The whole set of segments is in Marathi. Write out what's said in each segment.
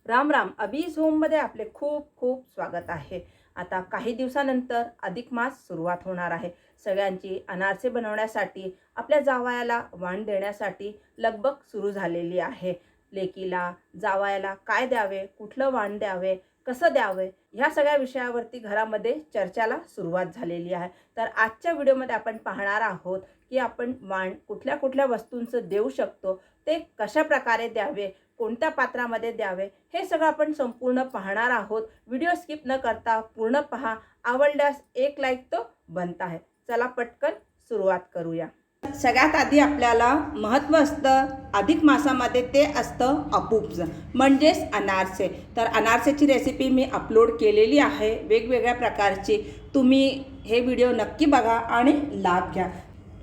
राम राम. अबीज होममध्ये आपले खूप खूप स्वागत आहे. आता काही दिवसानंतर अधिक मास सुरुवात होणार आहे. सगळ्यांची अनारसे बनवण्यासाठी आपल्या जावयाला वाण देण्यासाठी लगबग सुरू झालेली आहे. लेकीला जावयाला काय द्यावे, कुठलं वाण द्यावे, कसं द्यावे, ह्या सगळ्या विषयावरती घरामध्ये चर्चेला सुरुवात झालेली आहे. तर आजच्या व्हिडिओमध्ये आपण पाहणार आहोत की आपण वाण कुठल्या कुठल्या वस्तूंचं देऊ शकतो, ते कशा प्रकारे द्यावे, कोणत्या पात्रामध्ये द्यावे, हे सगळं आपण संपूर्ण पाहणार आहोत. व्हिडिओ स्किप न करता पूर्ण पहा. आवडल्यास एक लाईक तो बनता आहे. चला पटकन सुरुवात करूया. सगळ्यात आधी आपल्याला महत्त्व असतं अधिक मासामध्ये, ते असतं अपूप्स म्हणजेच अनारसे. तर अनारसेची रेसिपी मी अपलोड केलेली आहे वेगवेगळ्या प्रकारची. तुम्ही हे व्हिडिओ नक्की बघा आणि लाभ घ्या.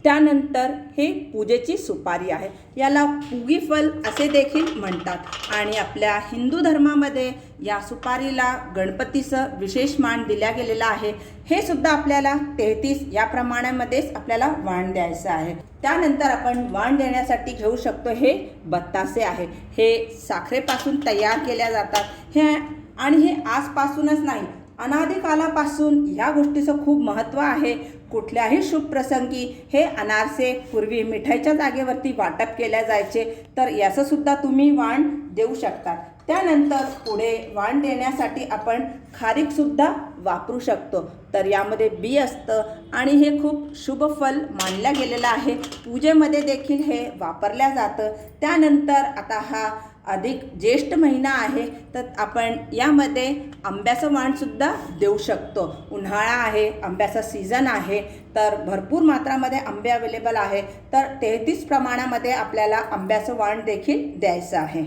त्यानंतर हे पूजेची सुपारी आहे, याला पुगी फल असे देखील म्हणतात आणि आपल्या हिंदू धर्मामध्ये या सुपारीला गणपतीचं विशेष मान दिला गेलेला आहे. हे सुद्धा आपल्याला 33 या प्रमाणामध्येच आपल्याला वाण द्यायचं आहे. त्यानंतर आपण वाण देण्यासाठी घेऊ शकतो हे बत्तासे आहे. हे साखरेपासून तयार केल्या जातात हे, आणि हे आजपासूनच नाही, अनादी कालापासून या गोष्टीचं खूप महत्त्व आहे. कुठल्याही शुभ प्रसंगी हे अनारसे पूर्वी मिठाईच्या जागेवरती वाटप केल्या जायचे, तर याचं सुद्धा तुम्ही वाण देऊ शकता. त्यानंतर पुढे वाण देण्यासाठी आपण खारीकसुद्धा वापरू शकतो. तर यामध्ये बी असतं आणि हे खूप शुभ फल मानलं गेलेलं आहे. पूजेमध्ये देखील हे वापरल्या जातं. त्यानंतर आता हा अधिक ज्येष्ठ महिना आहे, तर आपण यामध्ये आंब्याचं वाणसुद्धा देऊ शकतो. उन्हाळा आहे, आंब्याचा सीझन आहे, तर भरपूर मात्रामध्ये आंबे अवेलेबल आहे. तर 33 प्रमाणामध्ये आपल्याला आंब्याचं वाण देखील द्यायचं आहे.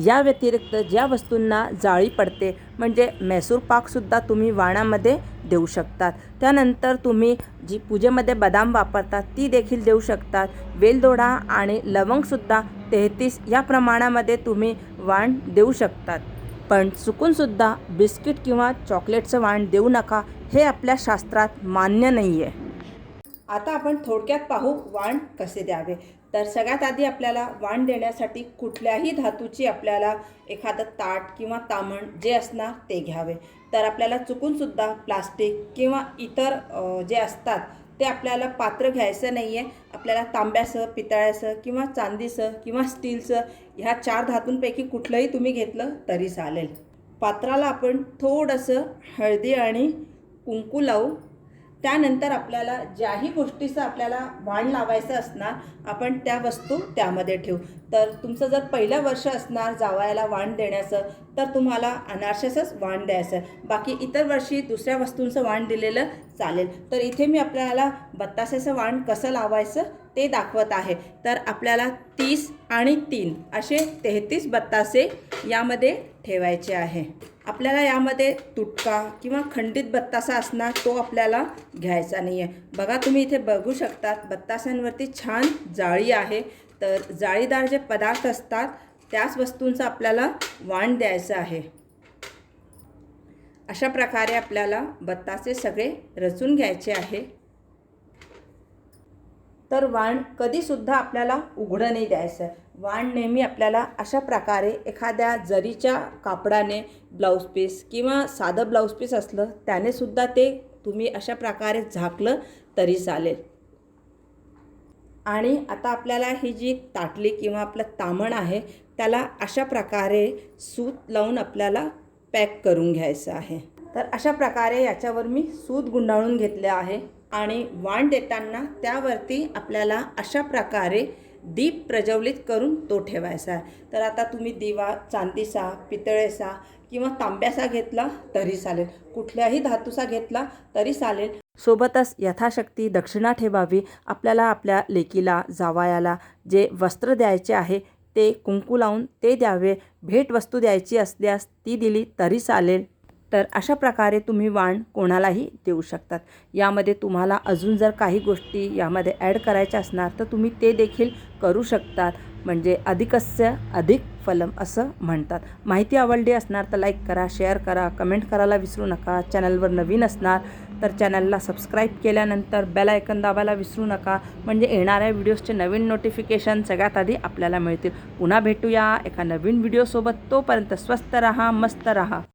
या व्यतिरिक्त ज्या वस्तूंना जाळी पडते, म्हणजे मैसूर पाकसुद्धा तुम्ही वाणामध्ये देऊ शकतात. त्यानंतर तुम्ही जी पूजेमध्ये बदाम वापरतात ती देखील देऊ शकतात. वेलदोडा आणि लवंगसुद्धा 33 या प्रमाणामध्ये तुम्ही वाण देऊ शकतात. पण चुकूनसुद्धा बिस्किट किंवा चॉकलेटचं वाण देऊ नका, हे आपल्या शास्त्रात मान्य नाही आहे. आता आपण थोडक्यात पाहू वाण कसे द्यावे. तर सगळ्यात आधी आपल्याला वाण देण्यासाठी कुठल्याही धातूची आपल्याला एखादं ताट किंवा तामण जे असणार ते घ्यावे. तर आपल्याला चुकूनसुद्धा प्लास्टिक किंवा इतर जे असतात ते आपल्याला पात्र घ्यायचं नाही आहे. आपल्याला तांब्याचं, पितळ्याचं किंवा चांदीचं किंवा स्टीलचं, ह्या 4 धातूंपैकी कुठलंही तुम्ही घेतलं तरी चालेल. पात्राला आपण थोडंसं हळदी आणि कुंकू लावू. त्यानंतर आपल्याला ज्याही गोष्टीचं आपल्याला वाण लावायचं असणार, आपण त्या वस्तू त्यामध्ये ठेवू. तर तुमचं जर पहिलं वर्ष असणार जावयाला वाण देण्याचं, तर तुम्हाला अनारसेचंच वाण द्यायचं आहे. बाकी इतर वर्षी दुसऱ्या वस्तूंचं वाण दिलेलं चालेल. तर इथे मी आपल्याला बत्तासेचं वाण कसं लावायचं ते दाखवत आहे. तर आपल्याला 30 आणि 3 असे 33 बत्तासे यामध्ये ठेवायचे आहे. आपल्याला यामध्ये तुटका किंवा खंडित बत्तासा असणार तो आपल्याला घ्यायचा नाही आहे. बघा, तुम्ही इथे बघू शकतात बत्ताशांवरती छान जाळी आहे. तर जाळीदार जे पदार्थ असतात त्याच वस्तूंचं आपल्याला वाण द्यायचं आहे. अशा प्रकारे आपल्याला बत्तासे सगळे रचून घ्यायचे आहे. तर वाण कधीसुद्धा आपल्याला उघडं नाही द्यायचं. वाण नेहमी आपल्याला अशा प्रकारे एखाद्या जरीच्या कापडाने, ब्लाऊज पीस किंवा साधं ब्लाऊज पीस असलं त्याने सुद्धा ते तुम्ही अशा प्रकारे झाकलं तरी चालेल. आणि आता आपल्याला ही जी ताटली किंवा आपलं तामण आहे त्याला अशा प्रकारे सूत लावून आपल्याला पॅक करून घ्यायचं आहे. तर अशा प्रकारे याच्यावर मी सूत गुंडाळून घेतले आहे आणि वाण देताना त्यावरती आपल्याला अशा प्रकारे दीप प्रज्वलित करून तो ठेवायचा आहे. तर आता तुम्ही दिवा चांदीचा, पितळेचा किंवा तांब्याचा घेतला तरी चालेल, कुठल्याही धातूचा घेतला तरी चालेल. सोबतच यथाशक्ती दक्षिणा ठेवावी. आपल्याला आपल्या लेकीला, जावयाला जे वस्त्र द्यायचे आहे ते कुंकू लावून ते द्यावे. भेटवस्तू द्यायची असल्यास ती दिली तरी चालेल. तर अशा प्रकारे तुम्ही वाण कोणालाही देऊ शकतात. यामध्ये तुम्हाला अजून जर काही गोष्टी यामध्ये ॲड करायच्या असणार तर तुम्ही ते देखील करू शकतात. म्हणजे अधिकस्य अधिक फलम असं म्हणतात. माहिती आवडली असणार तर लाईक करा, शेअर करा, कमेंट करायला विसरू नका. चॅनलवर नवीन असणार तर चॅनलला सबस्क्राईब केल्यानंतर बेल आयकन दाबायला विसरू नका. म्हणजे येणाऱ्या व्हिडिओजचे नवीन नोटिफिकेशन सगळ्यात आधी आपल्याला मिळतील. पुन्हा भेटूया एका नवीन व्हिडिओसोबत. तोपर्यंत स्वस्त रहा, मस्त रहा.